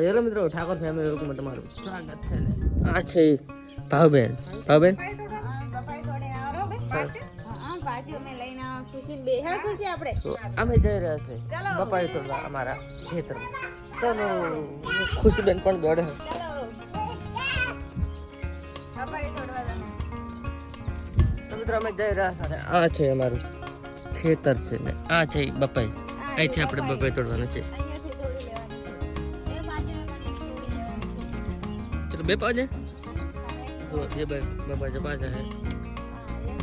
Hello મિત્રો, Thakor family welcome તમારું સ્વાગત છે. આ છે ભાવબેન. ભાવબેન અમે જઈ રહ્યા છે બપાઈ તોડવા અમારા ખેતરમાં. ચાલો ખુશીબેન પણ દોડે. મિત્રો અમે જઈ રહ્યા છે. આ છે અમારું ખેતર છે ને આ છે બપાઈ. અહીંથી આપણે બપાઈ તોડવાનું છે. चलो बे पाजे तो ये बाबा जब बाजा है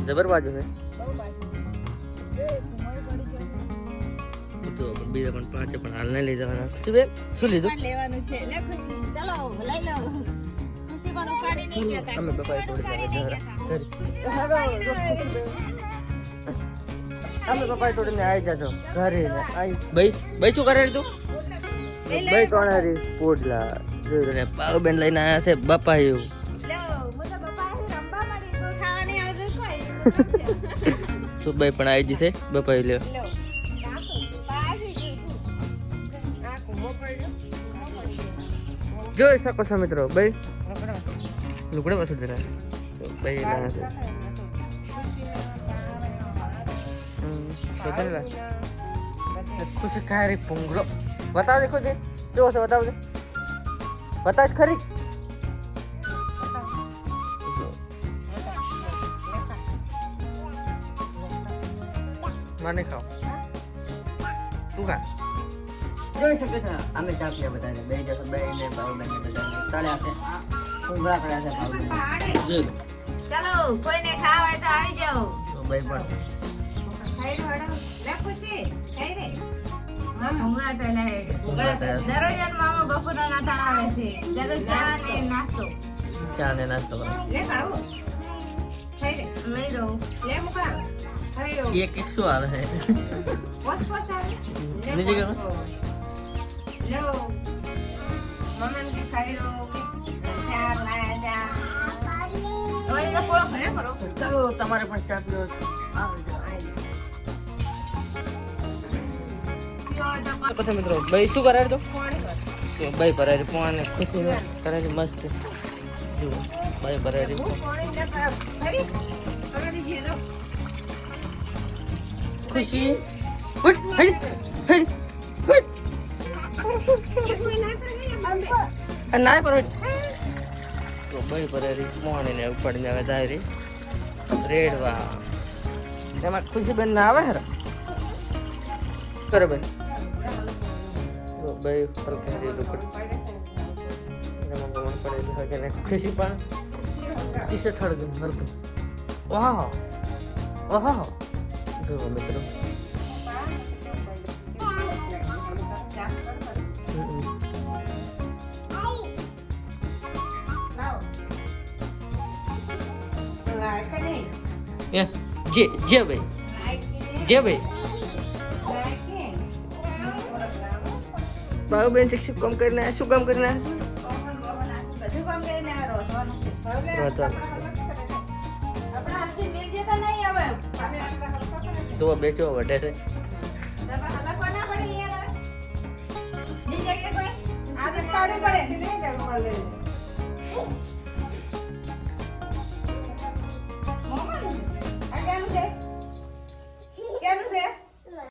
जबर बाजू है तो बीजा पण पांच पण हाल नहीं ले जवाना. खुशी बे શું લીધું લેવાનું છે? લે ખુશી ચલો લઈ લો. ખુશી પણ ઉપાડી નહીં ગયા. અમે બપાઈ તોડી ગયા અમે બપાઈ તોડીને આવી જાજો ઘરે ને આઈ. ભાઈ શું કરે તું? ભાઈ કોણારી પોડલા જોઈને પાવબેન લઈને આયા છે બપાયું. તો ભાઈ પણ આવી જશે બપાયું લ્યો. જોઈ શકો છો મિત્રો ભાઈ લુકડે પાછું જરા ભાઈ લાયા છે ખુશી ખારી પૂંગળો બતાવ. દેખો છે જો છે બતાવ છે બતાવ ખરી. મને ખાઓ તું ખા. જોઈ શકે છે અમે ચા પીયા બધાને બે જતો બે ને ભાવબેન ને બધાને તાળ્યા છે ઉંગળા પડ્યા છે ભાવબેન. ચલો કોઈને ખાવા તો આવી જાઓ. તો ભાઈ પણ ખાઈ રો લે ખુશી ખાઈ રે. ઉંગળા તો લે દરરોજ મામા બપોરના નાતા આવે છે. દરરોજ ચા ને નાસ્તો કરો. લે ખાઓ ખાઈ રે લઈ રો લે મુકા ખાઈ રો. એક હાલ હે પોસ પોસ આવે નીચે કરો લો મમ્મી કે ખાઈ રો ચાર લાયા જા ઓય તો પોળો ખરે કરો. ચાલો તમારે પણ ચા પીવો પછી મિત્રો ભાઈ શું કરાય તો ભાઈ ભરાય પાણી ખુશી કરે છે મસ્ત. જુઓ ભાઈ ભરાય ખુશી ના પર તો ભાઈ ભરાય પાણી ને ઉપાડીને આવે જાય રે રેડવા. એમાં ખુશી બેન ના આવે હે બરાબર. ભાઈ હલકા દીધું પડે ખુશી પણ ટી-શર્ટ હળગી હલકું. વાહ વાહ જુઓ મિત્રો જે ભાઈ ભાવબેન શું કામ કરીને શું કામ કરીને તો બેચો વટે છે. પડે